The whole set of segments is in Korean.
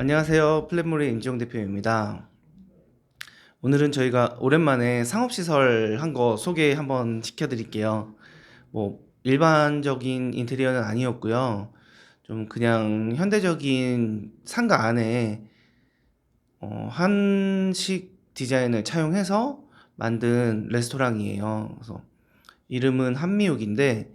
안녕하세요. 플랫몰의 임지영 대표입니다. 오늘은 저희가 오랜만에 상업시설 한 거 소개 한번 시켜드릴게요. 뭐 일반적인 인테리어는 아니었고요. 좀 그냥 현대적인 상가 안에 한식 디자인을 차용해서 만든 레스토랑이에요. 그래서 이름은 한미옥인데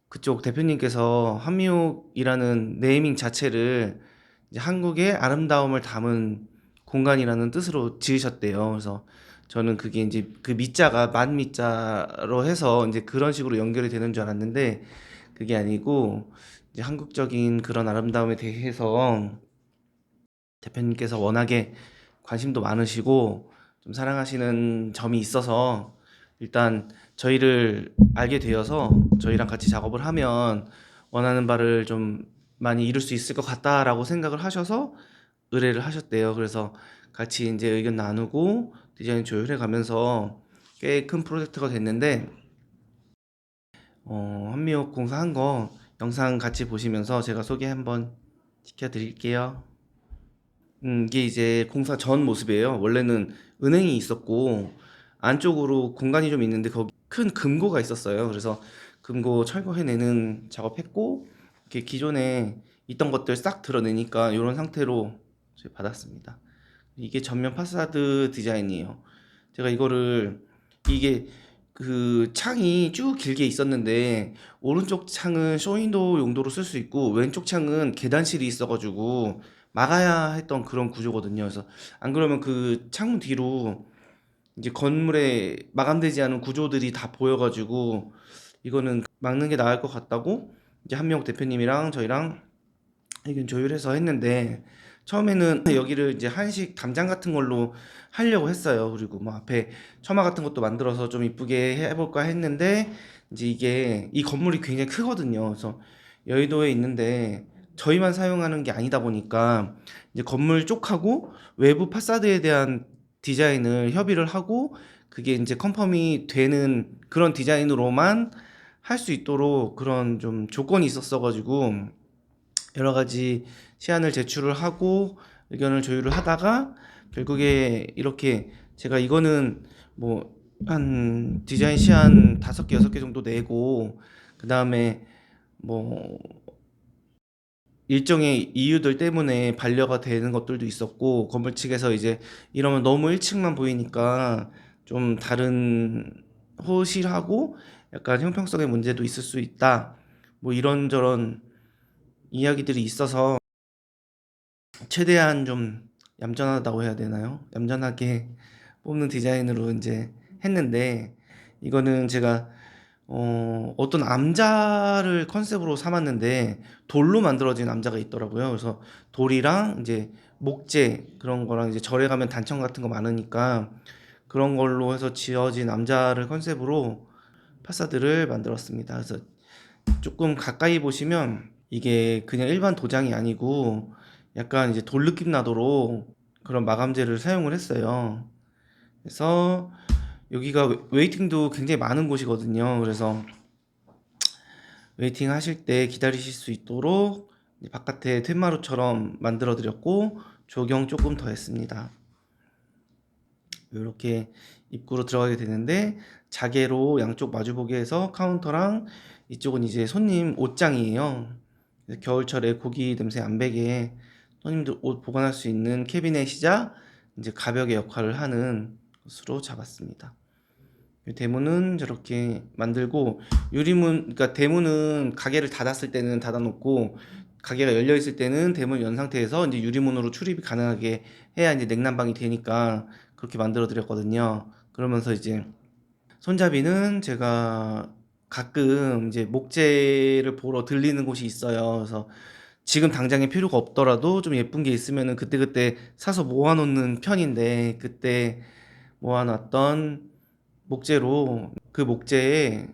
그쪽 대표님께서 한미옥이라는 네이밍 자체를 이제 한국의 아름다움을 담은 공간이라는 뜻으로 지으셨대요. 그래서 저는 그게 이제 그 미자가 만미자로 해서 이제 그런 식으로 연결이 되는 줄 알았는데 그게 아니고 이제 한국적인 그런 아름다움에 대해서 대표님께서 워낙에 관심도 많으시고 좀 사랑하시는 점이 있어서 일단 저희를 알게 되어서 저희랑 같이 작업을 하면 원하는 바를 좀 많이 이룰 수 있을 것 같다라고 생각을 하셔서 의뢰를 하셨대요. 그래서 같이 이제 의견 나누고 디자인 조율해 가면서 꽤 큰 프로젝트가 됐는데 한미옥 공사한 거 영상 같이 보시면서 제가 소개 한번 시켜드릴게요. 이게 이제 공사 전 모습이에요. 원래는 은행이 있었고 안쪽으로 공간이 좀 있는데 거기 큰 금고가 있었어요. 그래서 금고 철거해내는 작업했고 이렇게 기존에 있던 것들 싹 드러내니까 이런 상태로 저희 받았습니다. 이게 전면 파사드 디자인이에요. 제가 이거를 이게 그 창이 쭉 길게 있었는데 오른쪽 창은 쇼윈도우 용도로 쓸 수 있고 왼쪽 창은 계단실이 있어가지고 막아야 했던 그런 구조거든요. 그래서 안 그러면 그 창문 뒤로 이제 건물에 마감되지 않은 구조들이 다 보여가지고 이거는 막는 게 나을 것 같다고 이제 한명 대표님이랑 저희랑 의견 조율해서 했는데 처음에는 여기를 이제 한식 담장 같은 걸로 하려고 했어요. 그리고 뭐 앞에 처마 같은 것도 만들어서 좀 이쁘게 해볼까 했는데 이제 이게 이 건물이 굉장히 크거든요. 그래서 여의도에 있는데 저희만 사용하는 게 아니다 보니까 이제 건물 쪽하고 외부 파사드에 대한 디자인을 협의를 하고 그게 이제 컨펌이 되는 그런 디자인으로만 할 수 있도록 그런 좀 조건이 있었어가지고 여러 가지 시안을 제출을 하고 의견을 조율을 하다가 결국에 이렇게 제가 이거는 뭐 한 디자인 시안 5개, 6개 정도 내고 그 다음에 뭐 일정의 이유들 때문에 반려가 되는 것들도 있었고 건물 측에서 이제 이러면 너무 1층만 보이니까 좀 다른 호실하고 약간 형평성의 문제도 있을 수 있다. 뭐 이런저런 이야기들이 있어서 최대한 좀 얌전하다고 해야 되나요? 얌전하게 뽑는 디자인으로 이제 했는데 이거는 제가 어떤 암자를 컨셉으로 삼았는데 돌로 만들어진 암자가 있더라고요. 그래서 돌이랑 이제 목재 그런 거랑 이제 절에 가면 단청 같은 거 많으니까 그런 걸로 해서 지어진 암자를 컨셉으로 파사드를 만들었습니다. 그래서 조금 가까이 보시면 이게 그냥 일반 도장이 아니고 약간 이제 돌 느낌 나도록 그런 마감재를 사용을 했어요. 그래서 여기가 웨이팅도 굉장히 많은 곳이거든요. 그래서 웨이팅 하실 때 기다리실 수 있도록 바깥에 텐마루처럼 만들어 드렸고 조경 조금 더 했습니다. 이렇게 입구로 들어가게 되는데 자개로 양쪽 마주보게 해서 카운터랑 이쪽은 이제 손님 옷장이에요. 겨울철에 고기 냄새 안 배게 손님들 옷 보관할 수 있는 캐비넷이자 이제 가벽의 역할을 하는 것으로 잡았습니다. 대문은 저렇게 만들고 유리문, 그러니까 대문은 가게를 닫았을 때는 닫아놓고 가게가 열려 있을 때는 대문 연 상태에서 이제 유리문으로 출입이 가능하게 해야 이제 냉난방이 되니까 그렇게 만들어 드렸거든요. 그러면서 이제 손잡이는 제가 가끔 이제 목재를 보러 들리는 곳이 있어요. 그래서 지금 당장에 필요가 없더라도 좀 예쁜 게 있으면은 그때그때 사서 모아놓는 편인데 그때 모아놨던 목재로 그 목재에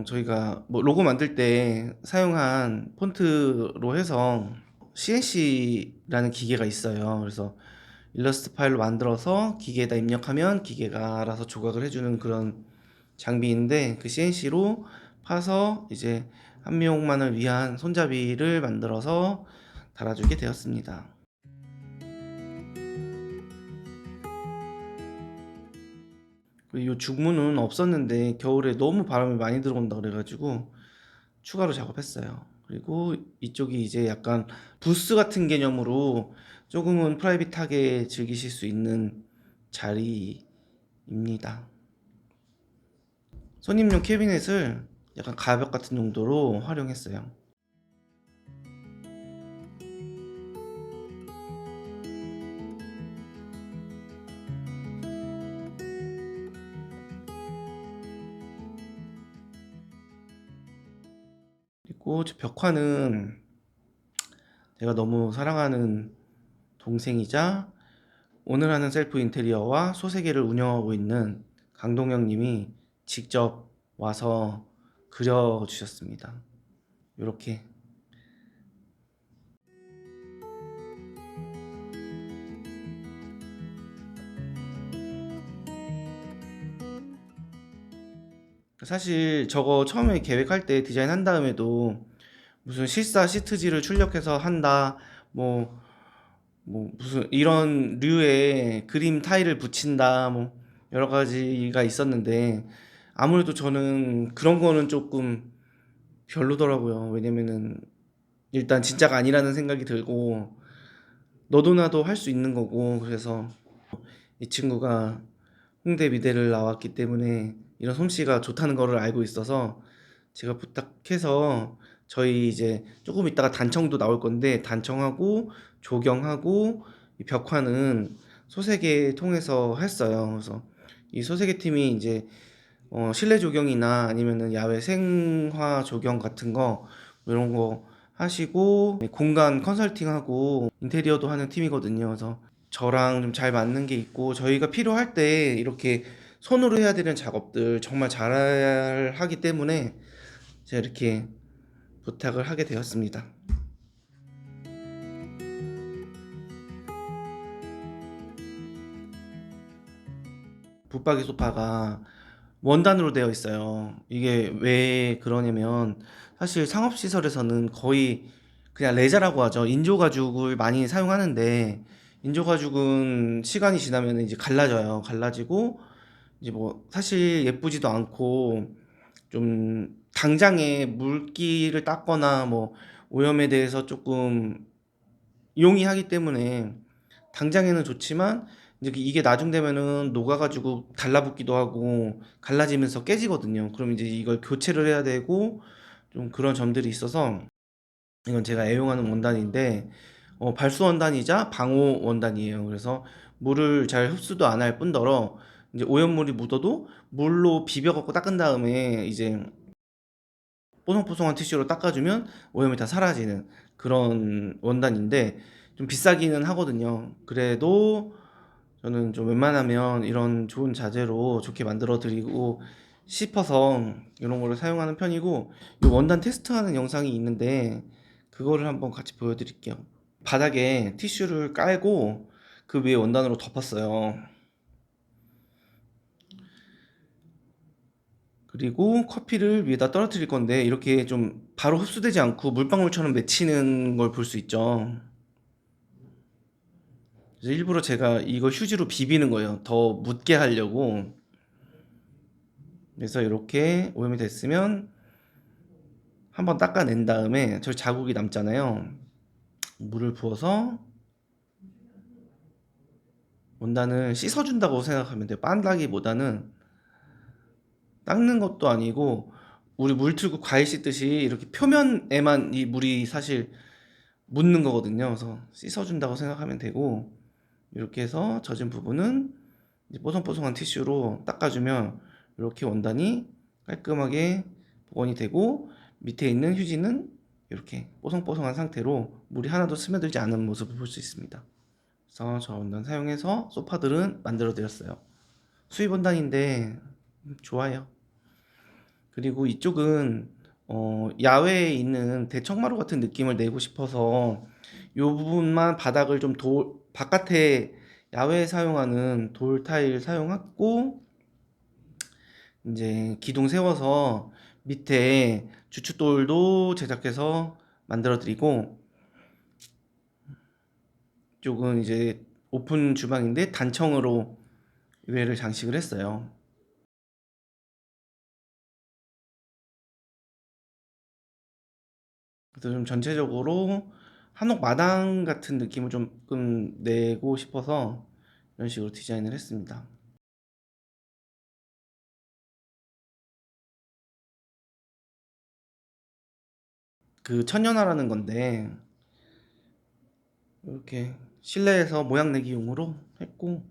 저희가 뭐 로고 만들 때 사용한 폰트로 해서 CNC라는 기계가 있어요. 그래서 일러스트 파일로 만들어서 기계에다 입력하면 기계가 알아서 조각을 해주는 그런 장비인데 그 CNC로 파서 이제 한미옥만을 위한 손잡이를 만들어서 달아주게 되었습니다. 그리고 이 중문은 없었는데 겨울에 너무 바람이 많이 들어온다 그래가지고 추가로 작업했어요. 그리고 이쪽이 이제 약간 부스 같은 개념으로 조금은 프라이빗하게 즐기실 수 있는 자리입니다. 손님용 캐비넷을 약간 가벽 같은 용도로 활용했어요. 그리고 저 벽화는 제가 너무 사랑하는 동생이자 오늘 하는 셀프 인테리어와 소세계를 운영하고 있는 강동영 님이 직접 와서 그려주셨습니다. 이렇게. 사실 저거 처음에 계획할 때 디자인한 다음에도 무슨 실사 시트지를 출력해서 한다, 뭐, 뭐 무슨 이런 류의 그림 타일을 붙인다, 뭐 여러 가지가 있었는데 아무래도 저는 그런 거는 조금 별로더라고요. 왜냐면은 일단 진짜가 아니라는 생각이 들고 너도 나도 할 수 있는 거고, 그래서 이 친구가 홍대 미대를 나왔기 때문에 이런 솜씨가 좋다는 거를 알고 있어서 제가 부탁해서 저희 이제 조금 있다가 단청도 나올 건데 단청하고 조경하고 이 벽화는 소세계 통해서 했어요. 그래서 이 소세계 팀이 이제 실내 조경이나 아니면은 야외 생화 조경 같은 거 이런 거 하시고 공간 컨설팅하고 인테리어도 하는 팀이거든요. 그래서 저랑 좀 잘 맞는 게 있고 저희가 필요할 때 이렇게 손으로 해야 되는 작업들 정말 잘 하기 때문에 제가 이렇게 부탁을 하게 되었습니다. 붙박이 소파가 원단으로 되어 있어요. 이게 왜 그러냐면 사실 상업시설에서는 거의 그냥 레자라고 하죠. 인조가죽을 많이 사용하는데 인조가죽은 시간이 지나면 이제 갈라져요. 갈라지고 이제 뭐 사실 예쁘지도 않고 좀 당장에 물기를 닦거나 뭐 오염에 대해서 조금 용이하기 때문에 당장에는 좋지만 이제 이게 나중 되면은 녹아가지고 달라붙기도 하고 갈라지면서 깨지거든요. 그럼 이제 이걸 교체를 해야 되고 좀 그런 점들이 있어서 이건 제가 애용하는 원단인데 발수 원단이자 방호 원단이에요. 그래서 물을 잘 흡수도 안 할 뿐더러 이제 오염물이 묻어도 물로 비벼갖고 닦은 다음에 이제 뽀송뽀송한 티슈로 닦아주면 오염이 다 사라지는 그런 원단인데 좀 비싸기는 하거든요. 그래도 저는 좀 웬만하면 이런 좋은 자재로 좋게 만들어 드리고 싶어서 이런 거를 사용하는 편이고 이 원단 테스트하는 영상이 있는데 그거를 한번 같이 보여드릴게요. 바닥에 티슈를 깔고 그 위에 원단으로 덮었어요. 그리고 커피를 위에다 떨어뜨릴 건데 이렇게 좀 바로 흡수되지 않고 물방울처럼 맺히는 걸 볼 수 있죠. 그래서 일부러 제가 이거 휴지로 비비는 거예요. 더 묻게 하려고. 그래서 이렇게 오염이 됐으면 한번 닦아낸 다음에 저 자국이 남잖아요. 물을 부어서 원단을 씻어준다고 생각하면 돼요. 빤다기보다는 닦는 것도 아니고 우리 물 틀고 과일 씻듯이 이렇게 표면에만 이 물이 사실 묻는 거거든요. 그래서 씻어준다고 생각하면 되고 이렇게 해서 젖은 부분은 이제 뽀송뽀송한 티슈로 닦아주면 이렇게 원단이 깔끔하게 복원이 되고 밑에 있는 휴지는 이렇게 뽀송뽀송한 상태로 물이 하나도 스며들지 않은 모습을 볼 수 있습니다. 그래서 저 원단 사용해서 소파들은 만들어 드렸어요. 수입 원단인데 좋아요. 그리고 이쪽은 야외에 있는 대청마루 같은 느낌을 내고 싶어서 이 부분만 바닥을 좀 바깥에 야외에 사용하는 돌 타일 사용했고 이제 기둥 세워서 밑에 주춧돌도 제작해서 만들어 드리고 이쪽은 이제 오픈 주방인데 단청으로 외를 장식을 했어요. 그래서 좀 전체적으로 한옥 마당 같은 느낌을 조금 내고 싶어서 이런 식으로 디자인을 했습니다. 그 천연화라는 건데 이렇게 실내에서 모양 내기용으로 했고,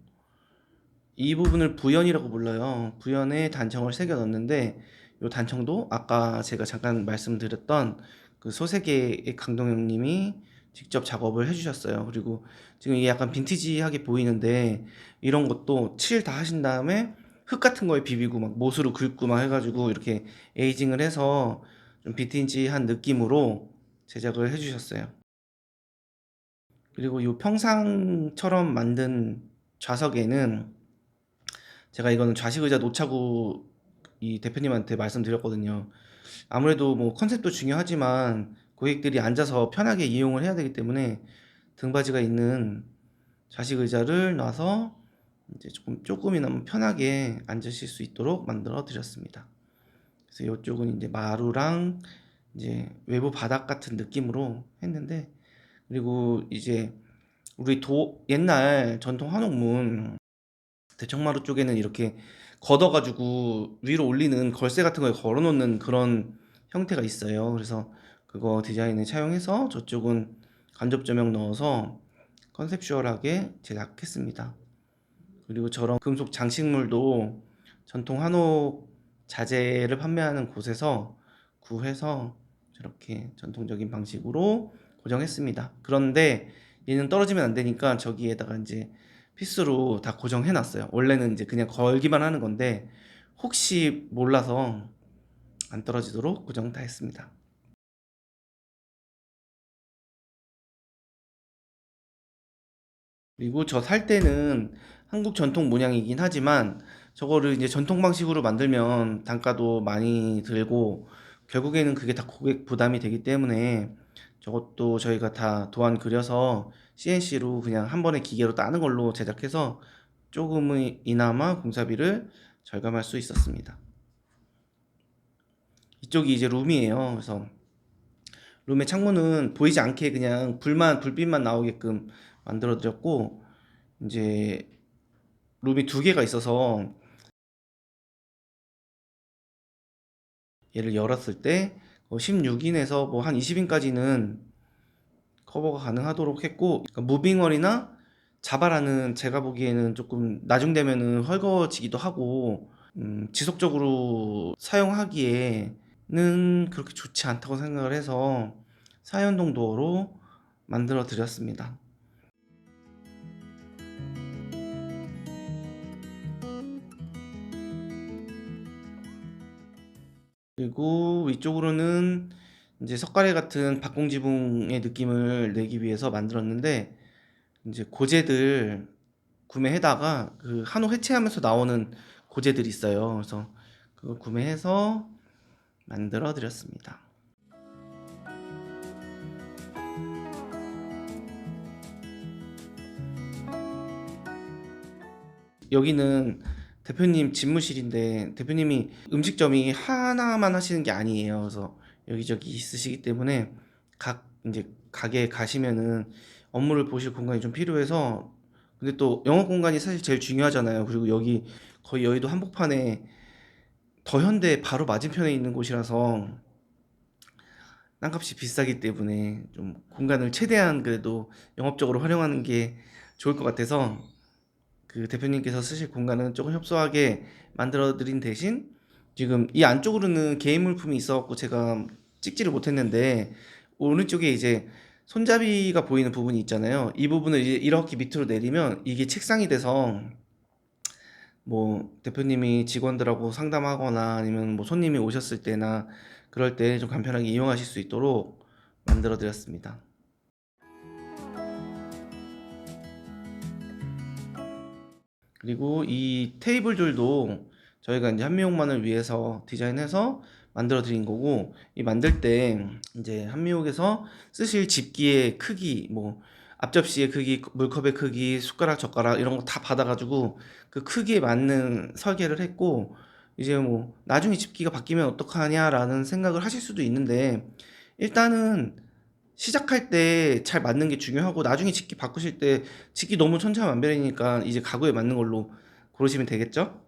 이 부분을 부연이라고 불러요. 부연에 단청을 새겨 넣었는데 이 단청도 아까 제가 잠깐 말씀드렸던 그 소세계의 강동영 님이 직접 작업을 해주셨어요. 그리고 지금 이게 약간 빈티지하게 보이는데 이런 것도 칠 다 하신 다음에 흙 같은 거에 비비고 막 못으로 긁고 막 해가지고 이렇게 에이징을 해서 좀 빈티지한 느낌으로 제작을 해주셨어요. 그리고 이 평상처럼 만든 좌석에는 제가 이거는 좌식 의자 놓자고 이 대표님한테 말씀드렸거든요. 아무래도 뭐 컨셉도 중요하지만 고객들이 앉아서 편하게 이용을 해야 되기 때문에 등받이가 있는 좌식 의자를 놔서 이제 조금이나마 편하게 앉으실 수 있도록 만들어 드렸습니다. 그래서 이쪽은 이제 마루랑 이제 외부 바닥 같은 느낌으로 했는데, 그리고 이제 우리 옛날 전통 한옥문 대청마루 쪽에는 이렇게 걷어가지고 위로 올리는 걸쇠 같은 거에 걸어놓는 그런 형태가 있어요. 그래서 그거 디자인을 차용해서 저쪽은 간접 조명 넣어서 컨셉슈얼하게 제작했습니다. 그리고 저런 금속 장식물도 전통 한옥 자재를 판매하는 곳에서 구해서 저렇게 전통적인 방식으로 고정했습니다. 그런데 얘는 떨어지면 안 되니까 저기에다가 이제 피스로 다 고정해 놨어요. 원래는 이제 그냥 걸기만 하는 건데 혹시 몰라서 안 떨어지도록 고정 다 했습니다. 그리고 저 살 때는 한국 전통 문양이긴 하지만 저거를 이제 전통 방식으로 만들면 단가도 많이 들고 결국에는 그게 다 고객 부담이 되기 때문에 저것도 저희가 다 도안 그려서 CNC로 그냥 한 번에 기계로 따는 걸로 제작해서 조금이나마 공사비를 절감할 수 있었습니다. 이쪽이 이제 룸이에요. 그래서 룸의 창문은 보이지 않게 그냥 불빛만 나오게끔 만들어 드렸고, 이제 룸이 두 개가 있어서 얘를 열었을 때 16인에서 뭐 한 20인까지는 커버가 가능하도록 했고, 그러니까 무빙월이나 자바라는 제가 보기에는 조금 나중되면은 헐거워지기도 하고 지속적으로 사용하기에는 그렇게 좋지 않다고 생각을 해서 사연동 도어로 만들어 드렸습니다. 그리고 위쪽으로는 이제 석가래 같은 박공지붕의 느낌을 내기 위해서 만들었는데, 이제 고재들 구매해다가 그 한옥 해체하면서 나오는 고재들이 있어요. 그래서 그걸 구매해서 만들어 드렸습니다. 여기는 대표님 집무실인데 대표님이 음식점이 하나만 하시는 게 아니에요. 그래서 여기저기 있으시기 때문에 각 이제 가게에 가시면은 업무를 보실 공간이 좀 필요해서, 근데 또 영업 공간이 사실 제일 중요하잖아요. 그리고 여기 거의 여의도 한복판에 더현대 바로 맞은편에 있는 곳이라서 땅값이 비싸기 때문에 좀 공간을 최대한 그래도 영업적으로 활용하는 게 좋을 것 같아서 그 대표님께서 쓰실 공간은 조금 협소하게 만들어 드린 대신 지금 이 안쪽으로는 개인 물품이 있어갖고 제가 찍지를 못했는데 오른쪽에 이제 손잡이가 보이는 부분이 있잖아요. 이 부분을 이제 이렇게 밑으로 내리면 이게 책상이 돼서 뭐 대표님이 직원들하고 상담하거나 아니면 뭐 손님이 오셨을 때나 그럴 때 좀 간편하게 이용하실 수 있도록 만들어 드렸습니다. 그리고 이 테이블들도 저희가 이제 한미옥만을 위해서 디자인해서 만들어 드린 거고, 이 만들 때 이제 한미옥에서 쓰실 집기의 크기, 뭐 앞접시의 크기, 물컵의 크기, 숟가락, 젓가락 이런 거 다 받아가지고 그 크기에 맞는 설계를 했고, 이제 뭐 나중에 집기가 바뀌면 어떡하냐라는 생각을 하실 수도 있는데, 일단은 시작할 때 잘 맞는 게 중요하고, 나중에 집기 바꾸실 때 집기 너무 천차만별이니까 이제 가구에 맞는 걸로 고르시면 되겠죠?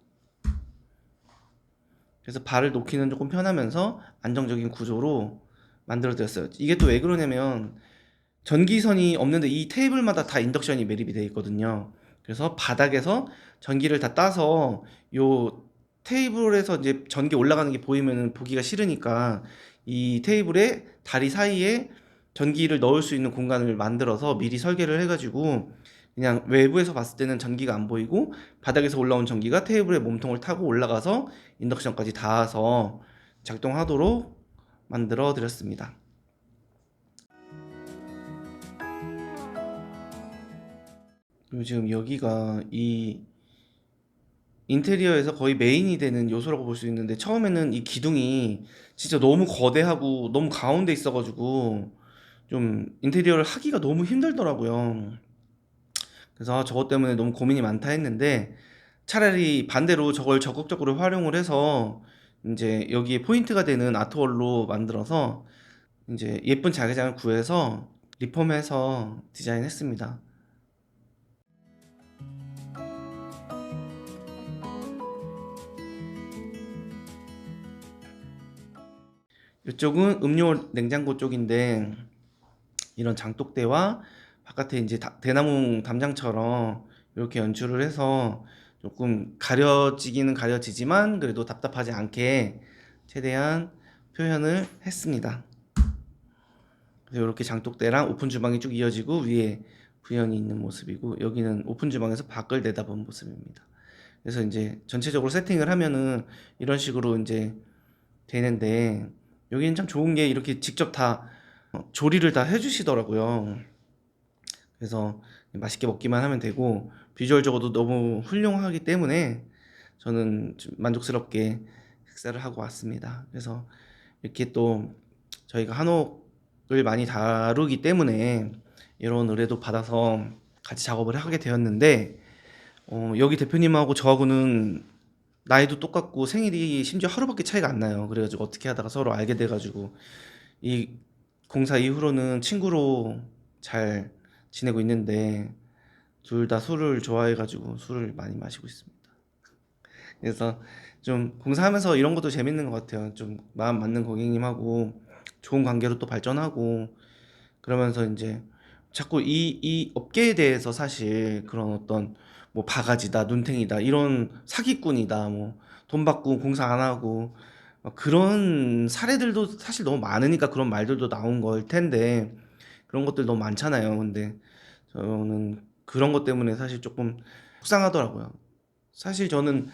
그래서 발을 놓기는 조금 편하면서 안정적인 구조로 만들어 드렸어요. 이게 또 왜 그러냐면, 전기선이 없는데 이 테이블마다 다 인덕션이 매립이 되어 있거든요. 그래서 바닥에서 전기를 다 따서 요 테이블에서 이제 전기 올라가는 게 보이면은 보기가 싫으니까, 이 테이블의 다리 사이에 전기를 넣을 수 있는 공간을 만들어서 미리 설계를 해가지고, 그냥 외부에서 봤을 때는 전기가 안 보이고 바닥에서 올라온 전기가 테이블의 몸통을 타고 올라가서 인덕션까지 닿아서 작동하도록 만들어 드렸습니다. 그리고 지금 여기가 이 인테리어에서 거의 메인이 되는 요소라고 볼 수 있는데, 처음에는 이 기둥이 진짜 너무 거대하고 너무 가운데 있어가지고 좀 인테리어를 하기가 너무 힘들더라고요. 그래서 저것 때문에 너무 고민이 많다 했는데, 차라리 반대로 저걸 적극적으로 활용을 해서 이제 여기에 포인트가 되는 아트월로 만들어서 이제 예쁜 자개장을 구해서 리폼해서 디자인했습니다. 이쪽은 음료 냉장고 쪽인데, 이런 장독대와 바깥에 이제 대나무 담장처럼 이렇게 연출을 해서 조금 가려지기는 가려지지만 그래도 답답하지 않게 최대한 표현을 했습니다. 그래서 이렇게 장독대랑 오픈 주방이 쭉 이어지고 위에 부연이 있는 모습이고, 여기는 오픈 주방에서 밖을 내다본 모습입니다. 그래서 이제 전체적으로 세팅을 하면은 이런 식으로 이제 되는데, 여기는 참 좋은 게 이렇게 직접 다 조리를 다 해주시더라고요. 그래서 맛있게 먹기만 하면 되고, 비주얼적으로도 너무 훌륭하기 때문에 저는 좀 만족스럽게 식사를 하고 왔습니다. 그래서 이렇게 또 저희가 한옥을 많이 다루기 때문에 이런 의뢰도 받아서 같이 작업을 하게 되었는데, 여기 대표님하고 저하고는 나이도 똑같고 생일이 심지어 하루밖에 차이가 안 나요. 그래가지고 어떻게 하다가 서로 알게 돼가지고 이 공사 이후로는 친구로 잘 지내고 있는데, 둘 다 술을 좋아해가지고 술을 많이 마시고 있습니다. 그래서 좀 공사하면서 이런 것도 재밌는 것 같아요. 좀 마음 맞는 고객님하고 좋은 관계로 또 발전하고, 그러면서 이제 자꾸 이 업계에 대해서 사실 그런 어떤 뭐 바가지다, 눈탱이다, 이런 사기꾼이다, 뭐 돈 받고 공사 안 하고 막 그런 사례들도 사실 너무 많으니까 그런 말들도 나온 걸 텐데, 그런 것들 너무 많잖아요. 근데 저는 그런 것 때문에 사실 조금 속상하더라고요. 사실 저는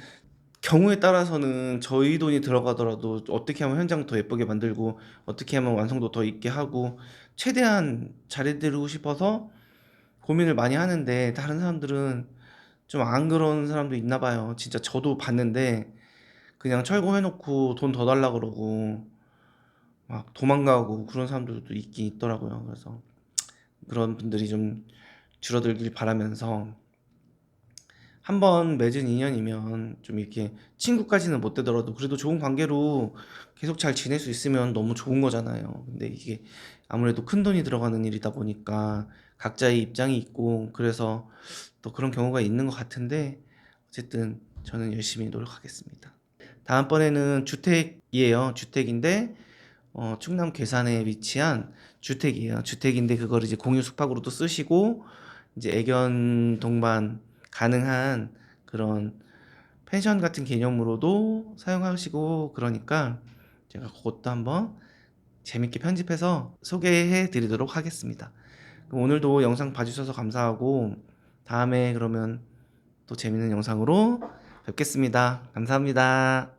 경우에 따라서는 저희 돈이 들어가더라도 어떻게 하면 현장 더 예쁘게 만들고 어떻게 하면 완성도 더 있게 하고 최대한 잘해드리고 싶어서 고민을 많이 하는데, 다른 사람들은 좀 안 그런 사람도 있나 봐요. 진짜 저도 봤는데 그냥 철거해놓고 돈 더 달라 그러고 막 도망가고 그런 사람들도 있긴 있더라고요. 그래서 그런 분들이 좀 줄어들길 바라면서, 한 번 맺은 인연이면 좀 이렇게 친구까지는 못 되더라도 그래도 좋은 관계로 계속 잘 지낼 수 있으면 너무 좋은 거잖아요. 근데 이게 아무래도 큰 돈이 들어가는 일이다 보니까 각자의 입장이 있고, 그래서 또 그런 경우가 있는 것 같은데, 어쨌든 저는 열심히 노력하겠습니다. 다음번에는 주택이에요. 주택인데 충남 괴산에 위치한 주택이에요. 주택인데 그걸 이제 공유 숙박으로도 쓰시고 이제 애견 동반 가능한 그런 펜션 같은 개념으로도 사용하시고, 그러니까 제가 그것도 한번 재밌게 편집해서 소개해 드리도록 하겠습니다. 그럼 오늘도 영상 봐주셔서 감사하고, 다음에 그러면 또 재밌는 영상으로 뵙겠습니다. 감사합니다.